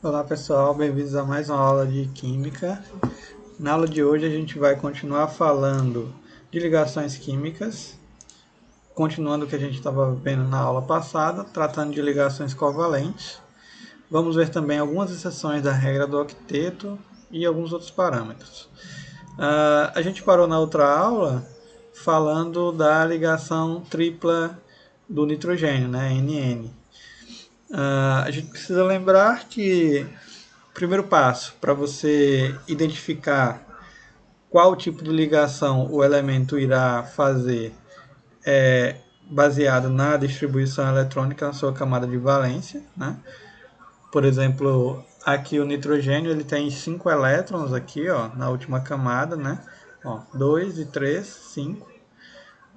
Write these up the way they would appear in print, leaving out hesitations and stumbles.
Olá pessoal, bem-vindos a mais uma aula de Química. Na aula de hoje a gente vai continuar falando de ligações químicas, continuando o que a gente estava vendo na aula passada, tratando de ligações covalentes. Vamos ver também algumas exceções da regra do octeto e alguns outros parâmetros. A gente parou na outra aula falando da ligação tripla do nitrogênio, né, NN. A gente precisa lembrar que o primeiro passo para você identificar qual tipo de ligação o elemento irá fazer é baseado na distribuição eletrônica na sua camada de valência, né? Por exemplo, aqui o nitrogênio ele tem 5 elétrons aqui, ó, na última camada, né? Ó, 2 e 3, 5.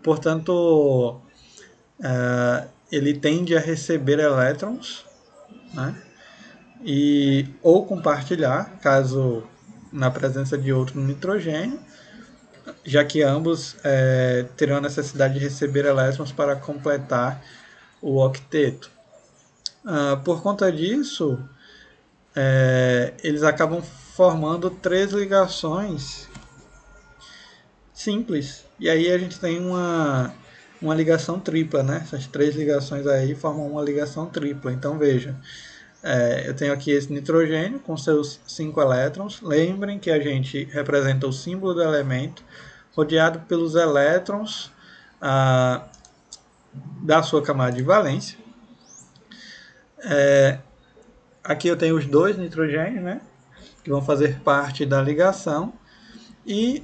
Portanto, ele tende a receber elétrons, né? E ou compartilhar, caso na presença de outro nitrogênio, já que ambos terão a necessidade de receber elétrons para completar o octeto. Por conta disso, eles acabam formando três ligações simples. E aí a gente tem uma ligação tripla, né? Essas três ligações aí formam uma ligação tripla. Então veja, eu tenho aqui esse nitrogênio com seus 5 elétrons. Lembrem que a gente representa o símbolo do elemento rodeado pelos elétrons da sua camada de valência. Aqui eu tenho os dois nitrogênios, né, que vão fazer parte da ligação, e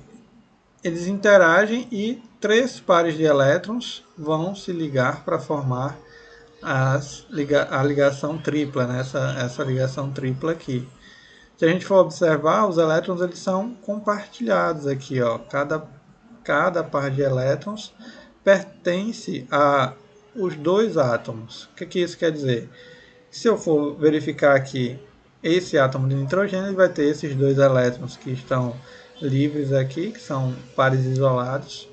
eles interagem e três pares de elétrons vão se ligar para formar a ligação tripla, né, essa ligação tripla aqui. Se a gente for observar, os elétrons eles são compartilhados aqui, ó. Cada par de elétrons pertence a os dois átomos. O que isso quer dizer? Se eu for verificar aqui esse átomo de nitrogênio, ele vai ter esses dois elétrons que estão livres aqui, que são pares isolados.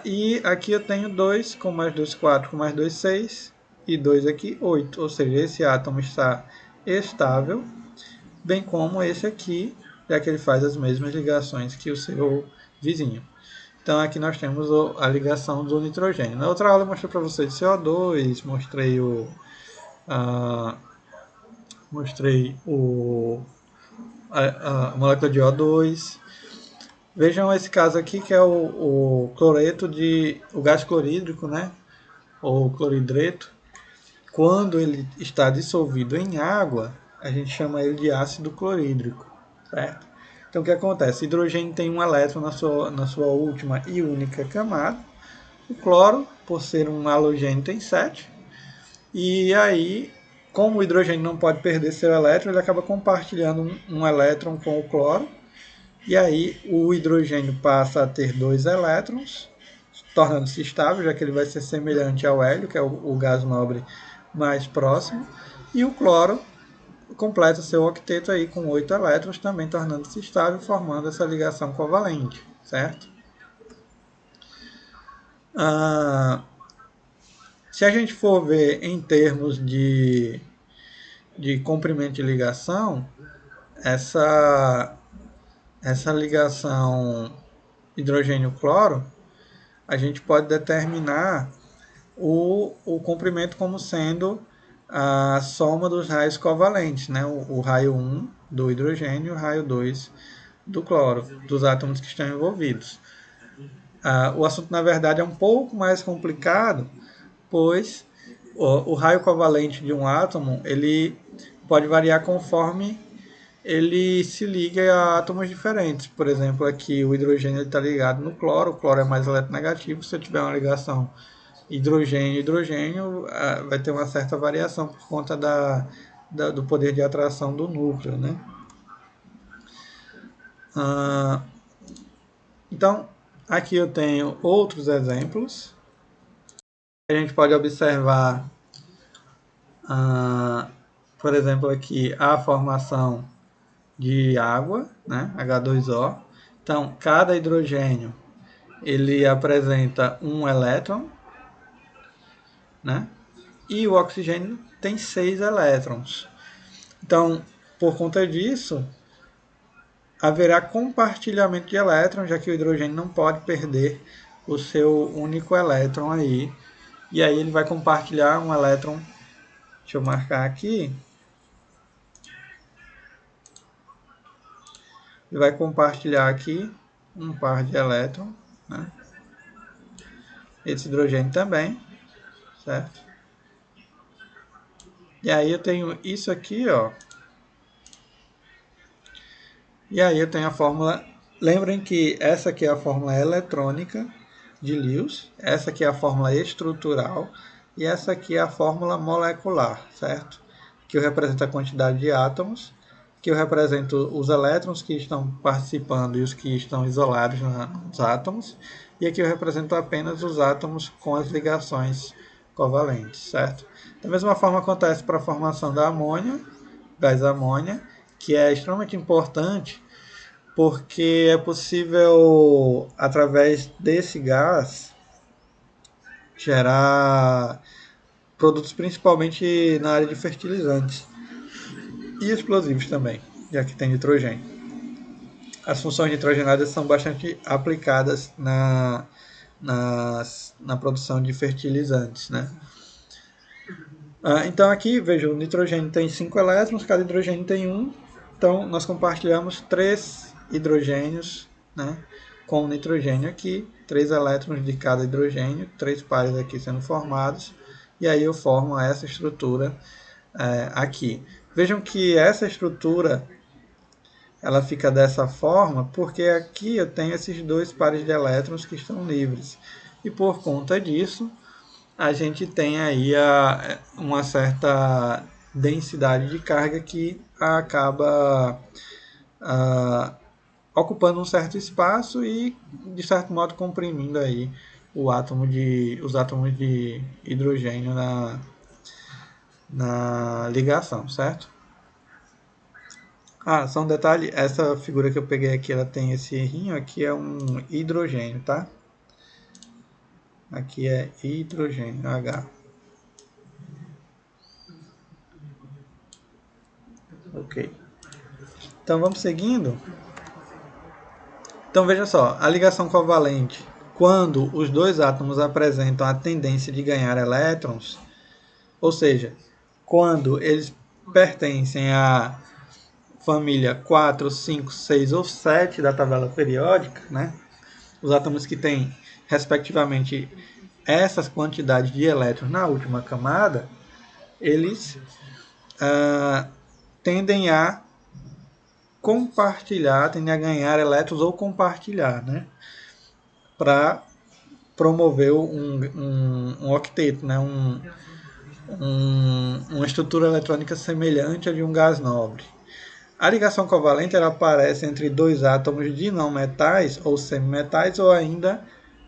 E aqui eu tenho 2 com mais 2, 4 com mais 2, 6 e 2 aqui, 8. Ou seja, esse átomo está estável, bem como esse aqui, já que ele faz as mesmas ligações que o seu vizinho. Então aqui nós temos a ligação do nitrogênio. Na outra aula eu mostrei para vocês CO2, mostrei a molécula de O2. Vejam esse caso aqui que é o cloreto o gás clorídrico, né? Ou cloridreto. Quando ele está dissolvido em água, a gente chama ele de ácido clorídrico, certo? Então o que acontece? O hidrogênio tem um elétron na sua última e única camada. O cloro, por ser um halogênio, tem 7. E aí, como o hidrogênio não pode perder seu elétron, ele acaba compartilhando um elétron com o cloro. E aí o hidrogênio passa a ter 2 elétrons, tornando-se estável, já que ele vai ser semelhante ao hélio, que é o gás nobre mais próximo. E o cloro completa seu octeto aí com 8 elétrons, também tornando-se estável, formando essa ligação covalente, certo? Se a gente for ver em termos de comprimento de ligação, essa ligação hidrogênio-cloro, a gente pode determinar o comprimento como sendo a soma dos raios covalentes, né? O raio 1 do hidrogênio e o raio 2 do cloro, dos átomos que estão envolvidos. O assunto, na verdade, é um pouco mais complicado, pois o raio covalente de um átomo ele pode variar conforme ele se liga a átomos diferentes. Por exemplo, aqui o hidrogênio está ligado no cloro, o cloro é mais eletronegativo. Se eu tiver uma ligação hidrogênio-hidrogênio, vai ter uma certa variação por conta do poder de atração do núcleo, né? Então, aqui eu tenho outros exemplos. A gente pode observar, por exemplo, aqui a formação de água, né? H2O. Então, cada hidrogênio ele apresenta um elétron, né? E o oxigênio tem 6 elétrons. Então, por conta disso, haverá compartilhamento de elétrons, já que o hidrogênio não pode perder o seu único elétron aí. E aí ele vai compartilhar um elétron, deixa eu marcar aqui, ele vai compartilhar aqui um par de elétrons, né? Esse hidrogênio também, certo? E aí eu tenho isso aqui, ó. E aí eu tenho a fórmula. Lembrem que essa aqui é a fórmula eletrônica de Lewis, essa aqui é a fórmula estrutural e essa aqui é a fórmula molecular, certo? Que eu represento a quantidade de átomos, que eu represento os elétrons que estão participando e os que estão isolados nos átomos, e aqui eu represento apenas os átomos com as ligações covalentes, certo? Da mesma forma acontece para a formação da amônia, gás amônia, que é extremamente importante porque é possível, através desse gás, gerar produtos principalmente na área de fertilizantes e explosivos também, já que tem nitrogênio. As funções nitrogenadas são bastante aplicadas na produção de fertilizantes, né? Então aqui, veja, o nitrogênio tem 5 elétrons, cada hidrogênio tem 1. Então nós compartilhamos 3 hidrogênios, né, com o nitrogênio aqui, 3 elétrons de cada hidrogênio, 3 pares aqui sendo formados, e aí eu formo essa estrutura aqui. Vejam que essa estrutura ela fica dessa forma porque aqui eu tenho esses 2 pares de elétrons que estão livres. E por conta disso, a gente tem aí uma certa densidade de carga que acaba ocupando um certo espaço e, de certo modo, comprimindo aí os átomos de hidrogênio na ligação, certo? Só um detalhe, essa figura que eu peguei aqui, ela tem esse errinho, aqui é um hidrogênio, tá? Aqui é hidrogênio, H. Ok. Então vamos seguindo. Então veja só, a ligação covalente, quando os dois átomos apresentam a tendência de ganhar elétrons, ou seja, quando eles pertencem à família 4, 5, 6 ou 7 da tabela periódica, né? Os átomos que têm, respectivamente, essas quantidades de elétrons na última camada, eles tendem a compartilhar, tendem a ganhar elétrons ou compartilhar, né? Para promover um octeto, né? Uma estrutura eletrônica semelhante à de um gás nobre. A ligação covalente ela aparece entre dois átomos de não metais ou semimetais ou ainda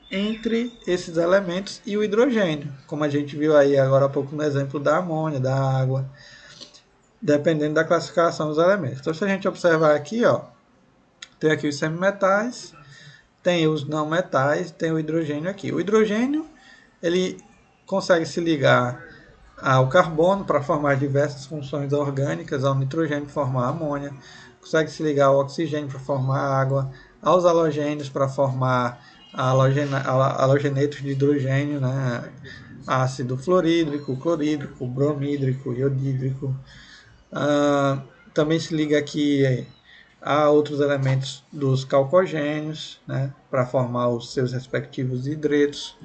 entre esses elementos e o hidrogênio, como a gente viu aí agora há pouco no exemplo da amônia, da água, dependendo da classificação dos elementos. Então, se a gente observar aqui, ó, tem aqui os semimetais, tem os não metais, tem o hidrogênio aqui. O hidrogênio ele consegue se ligar ao carbono para formar diversas funções orgânicas, ao nitrogênio para formar amônia, consegue se ligar ao oxigênio para formar água, aos halogênios para formar halogenetos de hidrogênio, né? Ácido fluorídrico, clorídrico, bromídrico, iodídrico. Também se liga aqui a outros elementos dos calcogênios, né? Para formar os seus respectivos hidretos.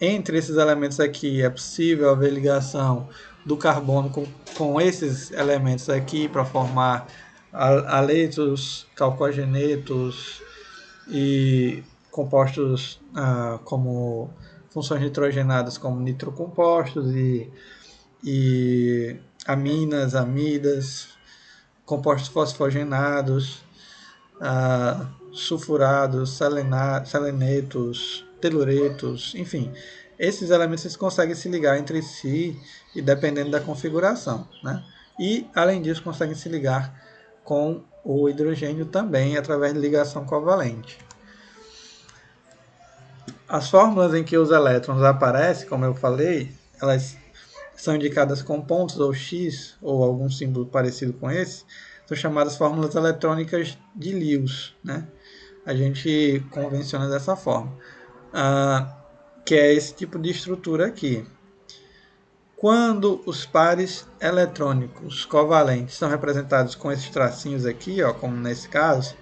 Entre esses elementos aqui é possível haver ligação do carbono com esses elementos aqui para formar aletos, calcogenetos e compostos como funções nitrogenadas como nitrocompostos e aminas, amidas, compostos fosfogenados, sulfurados, selenetos, teluretos, enfim. Esses elementos eles conseguem se ligar entre si e dependendo da configuração, né? E, além disso, conseguem se ligar com o hidrogênio também através de ligação covalente. As fórmulas em que os elétrons aparecem, como eu falei, elas são indicadas com pontos ou X, ou algum símbolo parecido com esse, são chamadas fórmulas eletrônicas de Lewis, né? A gente convenciona dessa forma, que é esse tipo de estrutura aqui. Quando os pares eletrônicos covalentes são representados com esses tracinhos aqui, ó, como nesse caso,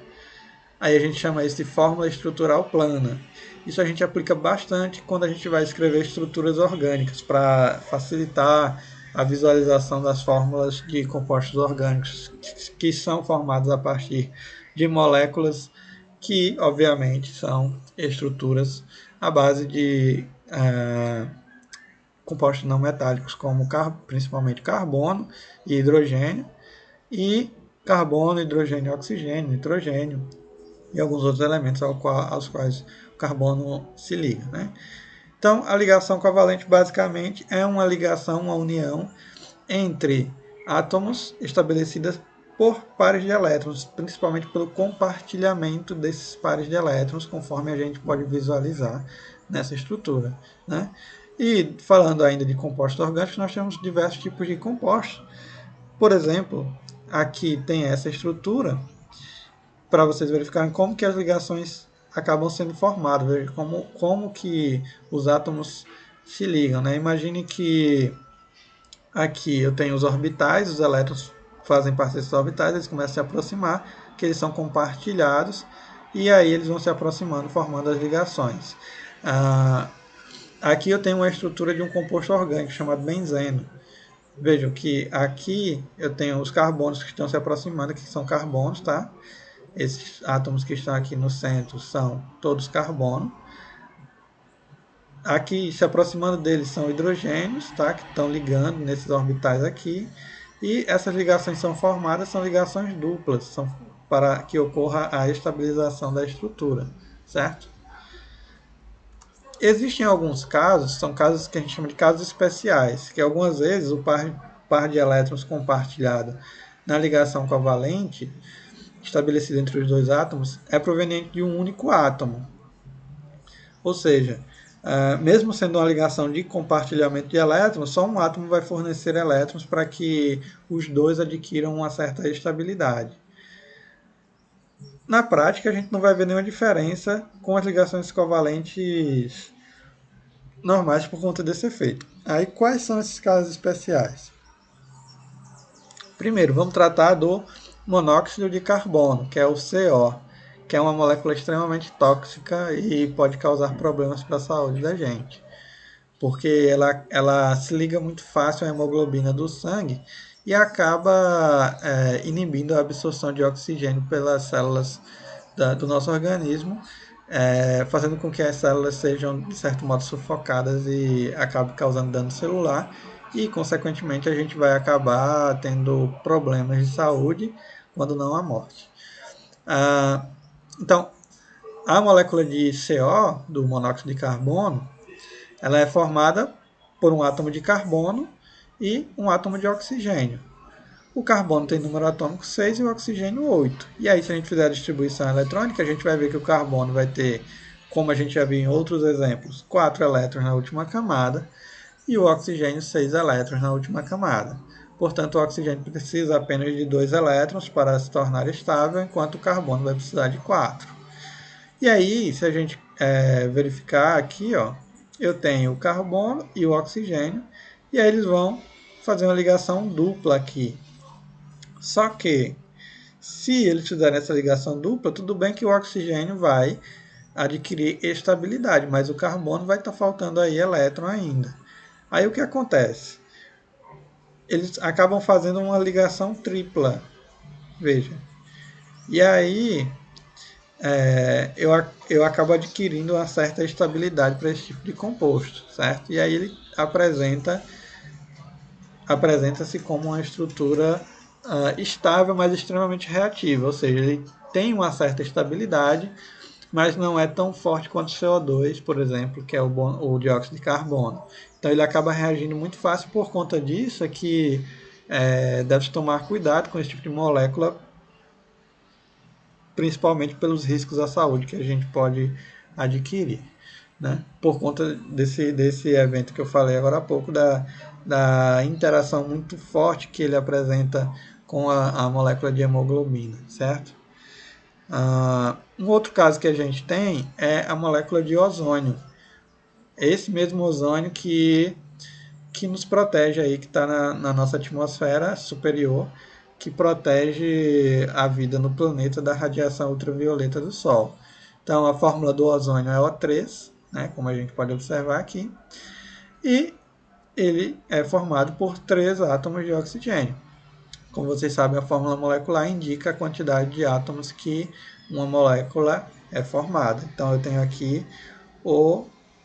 aí a gente chama isso de fórmula estrutural plana. Isso a gente aplica bastante quando a gente vai escrever estruturas orgânicas, para facilitar a visualização das fórmulas de compostos orgânicos, que são formados a partir de moléculas que, obviamente, são estruturas à base de compostos não metálicos, como principalmente carbono e hidrogênio, e carbono, hidrogênio, oxigênio, nitrogênio e alguns outros elementos aos quais o carbono se liga, né? Então, a ligação covalente basicamente é uma ligação, uma união entre átomos estabelecidas por pares de elétrons, principalmente pelo compartilhamento desses pares de elétrons, conforme a gente pode visualizar nessa estrutura, né? E falando ainda de compostos orgânicos, nós temos diversos tipos de compostos. Por exemplo, aqui tem essa estrutura, para vocês verificarem como que as ligações acabam sendo formadas, veja como que os átomos se ligam, né? Imagine que aqui eu tenho os orbitais, os elétrons fazem parte desses orbitais, eles começam a se aproximar, que eles são compartilhados, e aí eles vão se aproximando, formando as ligações. Aqui eu tenho uma estrutura de um composto orgânico chamado benzeno. Vejam que aqui eu tenho os carbonos que estão se aproximando, que são carbonos, tá? Esses átomos que estão aqui no centro são todos carbono. Aqui, se aproximando deles, são hidrogênios, tá? Que estão ligando nesses orbitais aqui. E essas ligações são formadas, são ligações duplas, são para que ocorra a estabilização da estrutura, certo? Existem alguns casos, são casos que a gente chama de casos especiais, que algumas vezes o par de elétrons compartilhado na ligação covalente, estabelecido entre os dois átomos, é proveniente de um único átomo. Ou seja, mesmo sendo uma ligação de compartilhamento de elétrons, só um átomo vai fornecer elétrons para que os dois adquiram uma certa estabilidade. Na prática, a gente não vai ver nenhuma diferença com as ligações covalentes normais por conta desse efeito. Aí, quais são esses casos especiais? Primeiro, vamos tratar do monóxido de carbono, que é o CO, que é uma molécula extremamente tóxica e pode causar problemas para a saúde da gente, porque ela se liga muito fácil à hemoglobina do sangue e acaba inibindo a absorção de oxigênio pelas células do nosso organismo, fazendo com que as células sejam, de certo modo, sufocadas e acabe causando dano celular e, consequentemente, a gente vai acabar tendo problemas de saúde, quando não a morte. Então, a molécula de CO, do monóxido de carbono, ela é formada por um átomo de carbono e um átomo de oxigênio. O carbono tem número atômico 6 e o oxigênio 8. E aí, se a gente fizer a distribuição eletrônica, a gente vai ver que o carbono vai ter, como a gente já viu em outros exemplos, 4 elétrons na última camada e o oxigênio 6 elétrons na última camada. Portanto, o oxigênio precisa apenas de 2 elétrons para se tornar estável, enquanto o carbono vai precisar de 4. E aí, se a gente verificar aqui, ó, eu tenho o carbono e o oxigênio, e aí eles vão fazer uma ligação dupla aqui. Só que, se eles fizerem essa ligação dupla, tudo bem que o oxigênio vai adquirir estabilidade, mas o carbono vai estar faltando aí elétron ainda. Aí o que acontece? Eles acabam fazendo uma ligação tripla. Veja. E aí eu acabo adquirindo uma certa estabilidade para esse tipo de composto, certo? E aí ele apresenta-se como uma estrutura estável, mas extremamente reativa, ou seja, ele tem uma certa estabilidade, mas não é tão forte quanto o CO2, por exemplo, que é o dióxido de carbono. Então ele acaba reagindo muito fácil. Por conta disso é que deve-se tomar cuidado com esse tipo de molécula, principalmente pelos riscos à saúde que a gente pode adquirir. né? Por conta desse evento que eu falei agora há pouco, da interação muito forte que ele apresenta com a molécula de hemoglobina, certo? Um outro caso que a gente tem é a molécula de ozônio. Esse mesmo ozônio que nos protege aí, que está na nossa atmosfera superior, que protege a vida no planeta da radiação ultravioleta do Sol. Então, a fórmula do ozônio é O3, né, como a gente pode observar aqui, e ele é formado por 3 átomos de oxigênio. Como vocês sabem, a fórmula molecular indica a quantidade de átomos que uma molécula é formada. Então, eu tenho aqui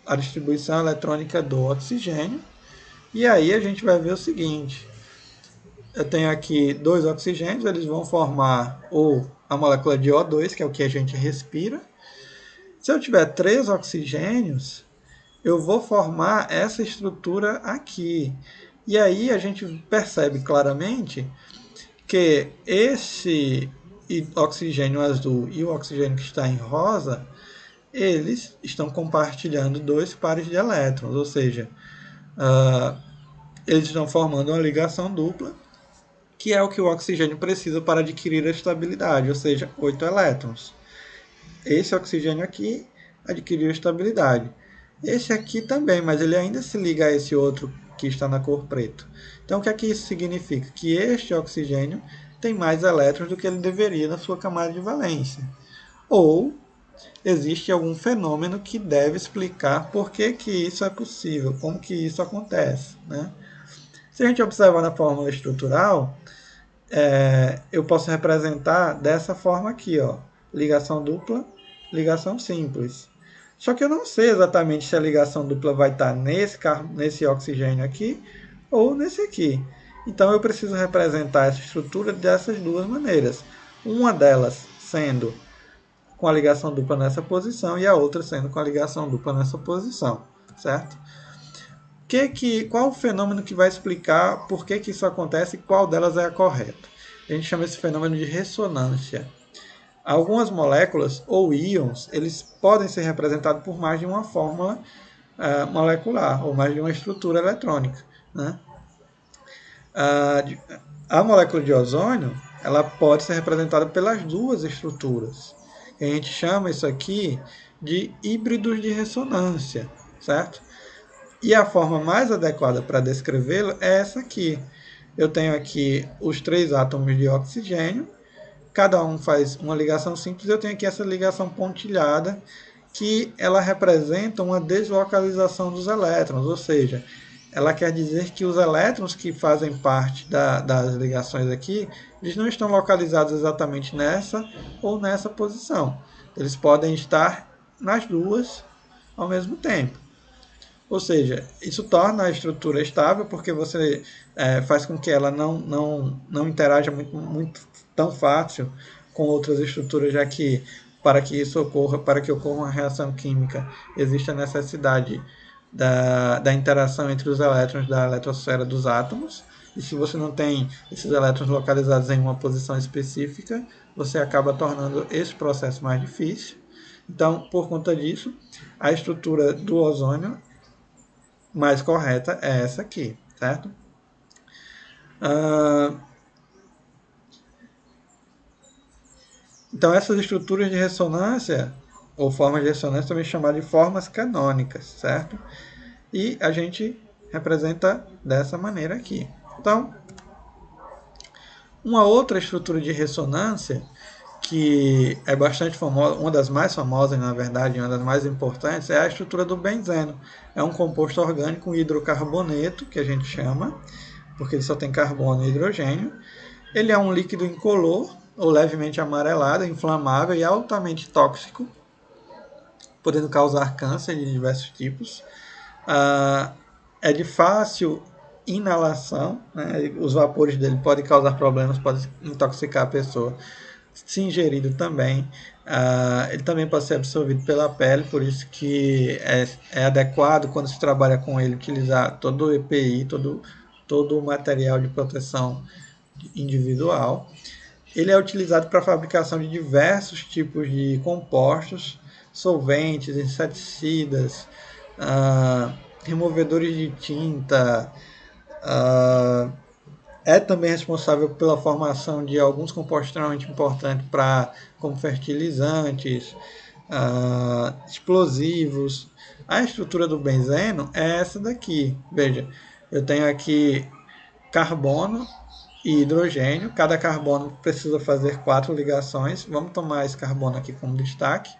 a distribuição eletrônica do oxigênio, e aí a gente vai ver o seguinte: eu tenho aqui 2 oxigênios, eles vão formar a molécula de O2, que é o que a gente respira. Se eu tiver 3 oxigênios, eu vou formar essa estrutura aqui. E aí a gente percebe claramente que esse oxigênio azul e o oxigênio que está em rosa, eles estão compartilhando 2 pares de elétrons, ou seja, eles estão formando uma ligação dupla, que é o que o oxigênio precisa para adquirir a estabilidade, ou seja, 8 elétrons. Esse oxigênio aqui adquiriu estabilidade. Esse aqui também, mas ele ainda se liga a esse outro que está na cor preto. Então, o que é que isso significa? Que este oxigênio tem mais elétrons do que ele deveria na sua camada de valência. Ou existe algum fenômeno que deve explicar por que isso é possível, como que isso acontece, né? Se a gente observar na fórmula estrutural, eu posso representar dessa forma aqui, ó, ligação dupla, ligação simples. Só que eu não sei exatamente se a ligação dupla vai estar nesse oxigênio aqui ou nesse aqui. Então eu preciso representar essa estrutura dessas duas maneiras. Uma delas sendo com a ligação dupla nessa posição e a outra sendo com a ligação dupla nessa posição, certo? Qual o fenômeno que vai explicar por que isso acontece e qual delas é a correta? A gente chama esse fenômeno de ressonância. Algumas moléculas ou íons, eles podem ser representados por mais de uma fórmula molecular ou mais de uma estrutura eletrônica, né? A molécula de ozônio, ela pode ser representada pelas duas estruturas. A gente chama isso aqui de híbridos de ressonância, certo? E a forma mais adequada para descrevê-lo é essa aqui. Eu tenho aqui os 3 átomos de oxigênio, cada um faz uma ligação simples, eu tenho aqui essa ligação pontilhada, que ela representa uma deslocalização dos elétrons, ou seja, ela quer dizer que os elétrons que fazem parte das ligações aqui, eles não estão localizados exatamente nessa ou nessa posição. Eles podem estar nas duas ao mesmo tempo. Ou seja, isso torna a estrutura estável porque você faz com que ela não interaja muito tão fácil com outras estruturas, já que para que isso ocorra, para que ocorra uma reação química, existe a necessidade da interação entre os elétrons da eletrosfera dos átomos. E se você não tem esses elétrons localizados em uma posição específica, você acaba tornando esse processo mais difícil. Então, por conta disso, a estrutura do ozônio mais correta é essa aqui, certo? Então, essas estruturas de ressonância, ou formas de ressonância, também chamadas de formas canônicas, certo? E a gente representa dessa maneira aqui. Então, uma outra estrutura de ressonância, que é bastante famosa, uma das mais famosas, na verdade, uma das mais importantes, é a estrutura do benzeno. É um composto orgânico, um hidrocarboneto, que a gente chama, porque ele só tem carbono e hidrogênio. Ele é um líquido incolor, ou levemente amarelado, inflamável e altamente tóxico, podendo causar câncer de diversos tipos. É de fácil inalação, né? Os vapores dele podem causar problemas, podem intoxicar a pessoa. Se ingerido também, ele também pode ser absorvido pela pele, por isso que é adequado quando se trabalha com ele utilizar todo o EPI, todo o material de proteção individual. Ele é utilizado para a fabricação de diversos tipos de compostos, solventes, inseticidas, removedores de tinta, é também responsável pela formação de alguns compostos extremamente importantes como fertilizantes, explosivos. A estrutura do benzeno é essa daqui. Veja, eu tenho aqui carbono e hidrogênio. Cada carbono precisa fazer 4 ligações. Vamos tomar esse carbono aqui como destaque.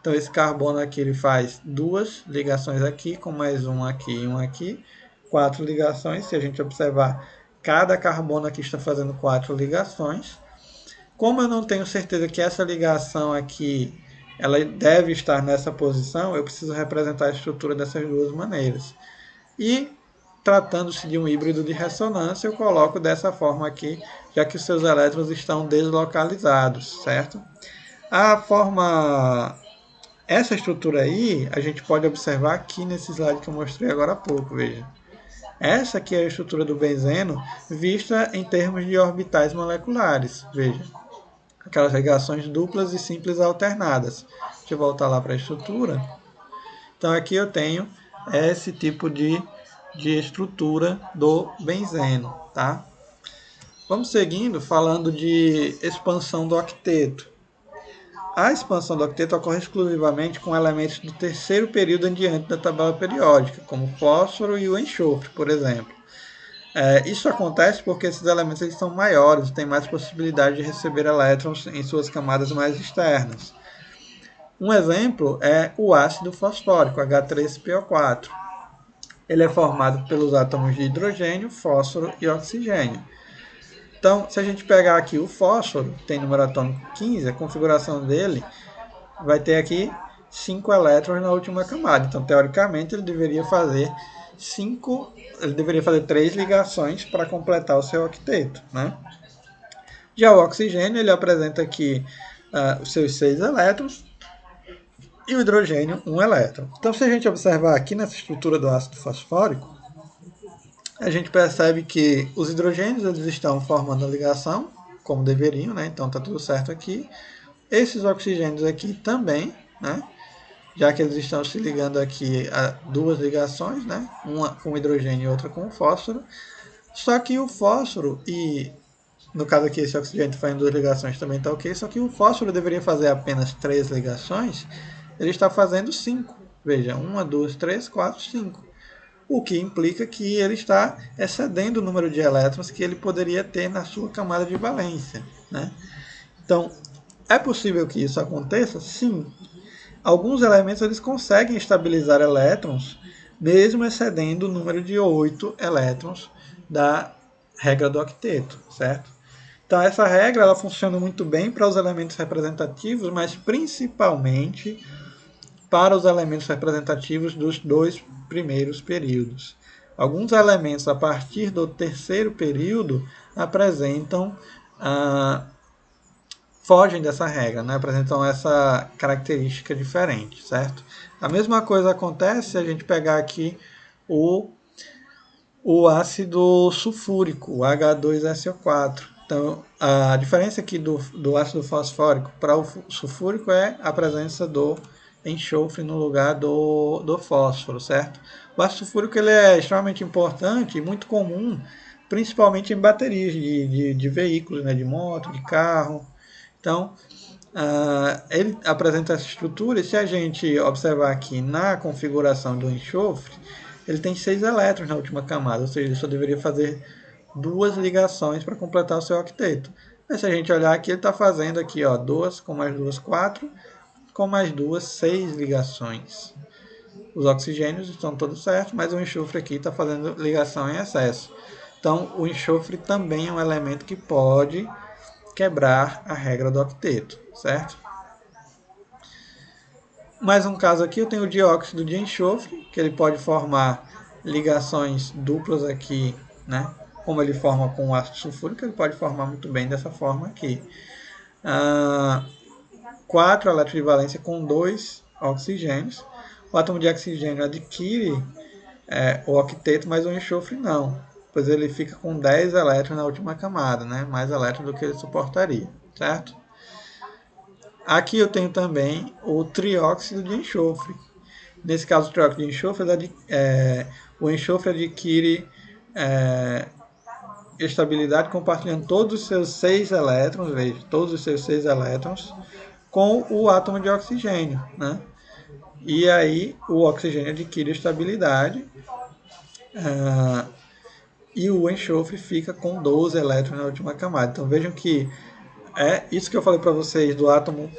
Então, esse carbono aqui ele faz 2 ligações aqui, com mais um aqui e um aqui. 4 ligações. Se a gente observar, cada carbono aqui está fazendo 4 ligações. Como eu não tenho certeza que essa ligação aqui ela deve estar nessa posição, eu preciso representar a estrutura dessas duas maneiras. E, tratando-se de um híbrido de ressonância, eu coloco dessa forma aqui, já que os seus elétrons estão deslocalizados, certo? Essa estrutura aí, a gente pode observar aqui nesse slide que eu mostrei agora há pouco, veja. Essa aqui é a estrutura do benzeno vista em termos de orbitais moleculares, veja. Aquelas ligações duplas e simples alternadas. Deixa eu voltar lá para a estrutura. Então aqui eu tenho esse tipo de estrutura do benzeno, tá? Vamos seguindo falando de expansão do octeto. A expansão do octeto ocorre exclusivamente com elementos do terceiro período em diante da tabela periódica, como o fósforo e o enxofre, por exemplo. Isso acontece porque esses elementos eles são maiores, têm mais possibilidade de receber elétrons em suas camadas mais externas. Um exemplo é o ácido fosfórico, H3PO4. Ele é formado pelos átomos de hidrogênio, fósforo e oxigênio. Então, se a gente pegar aqui o fósforo, tem número atômico 15, a configuração dele vai ter aqui 5 elétrons na última camada. Então, teoricamente, ele deveria fazer 3 ligações para completar o seu octeto, né? Já o oxigênio, ele apresenta aqui os seus 6 elétrons e o hidrogênio 1 elétron. Então, se a gente observar aqui nessa estrutura do ácido fosfórico, a gente percebe que os hidrogênios eles estão formando a ligação, como deveriam, né? Então, está tudo certo aqui. Esses oxigênios aqui também, né? Já que eles estão se ligando aqui a 2 ligações, né? Uma com o hidrogênio e outra com o fósforo. Só que o fósforo, e no caso aqui esse oxigênio fazendo 2 ligações também está ok, só que o fósforo deveria fazer apenas 3 ligações, ele está fazendo 5. Veja, 1, 2, 3, 4, 5. O que implica que ele está excedendo o número de elétrons que ele poderia ter na sua camada de valência, né? Então, é possível que isso aconteça? Sim. Alguns elementos eles conseguem estabilizar elétrons, mesmo excedendo o número de 8 elétrons da regra do octeto, certo? Então, essa regra ela funciona muito bem para os elementos representativos, mas principalmente para os elementos representativos dos 2 primeiros períodos. Alguns elementos a partir do terceiro período apresentam fogem dessa regra, né? Apresentam essa característica diferente, certo? A mesma coisa acontece se a gente pegar aqui o ácido sulfúrico, o H2SO4. Então, a diferença aqui do ácido fosfórico para o sulfúrico é a presença do enxofre no lugar do fósforo, certo? O ácido sulfúrico ele é extremamente importante e muito comum, principalmente em baterias de veículos, né? De moto, de carro. Então, ele apresenta essa estrutura e se a gente observar aqui na configuração do enxofre, ele tem 6 elétrons na última camada, ou seja, ele só deveria fazer 2 ligações para completar o seu octeto. Mas se a gente olhar aqui, ele está fazendo aqui, 2 com mais 2, 4, com mais 2, 6 ligações. Os oxigênios estão todos certos, mas o enxofre aqui está fazendo ligação em excesso. Então, o enxofre também é um elemento que pode quebrar a regra do octeto, certo? Mais um caso aqui, eu tenho o dióxido de enxofre, que ele pode formar ligações duplas aqui, né? Como ele forma com o ácido sulfúrico, ele pode formar muito bem dessa forma aqui. 4 elétrons de valência com 2 oxigênios. O átomo de oxigênio adquire o octeto, mas o enxofre não, pois ele fica com 10 elétrons na última camada, né? Mais elétrons do que ele suportaria, certo? Aqui eu tenho também o trióxido de enxofre. Nesse caso, o trióxido de enxofre, o enxofre adquire estabilidade compartilhando todos os seus 6 elétrons, veja, todos os seus 6 elétrons, com o átomo de oxigênio, né? E aí o oxigênio adquire estabilidade e o enxofre fica com 12 elétrons na última camada. Então vejam que isso que eu falei para vocês do átomo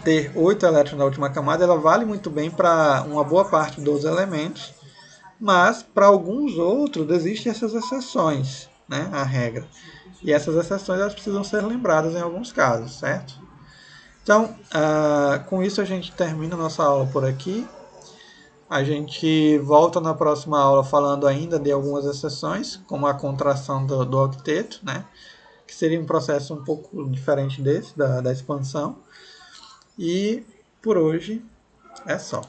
ter 8 elétrons na última camada, ela vale muito bem para uma boa parte dos elementos, mas para alguns outros existem essas exceções, né, à regra. E essas exceções elas precisam ser lembradas em alguns casos, certo? Então, com isso a gente termina a nossa aula por aqui. A gente volta na próxima aula falando ainda de algumas exceções, como a contração do octeto, né? Que seria um processo um pouco diferente desse, da expansão. E por hoje é só.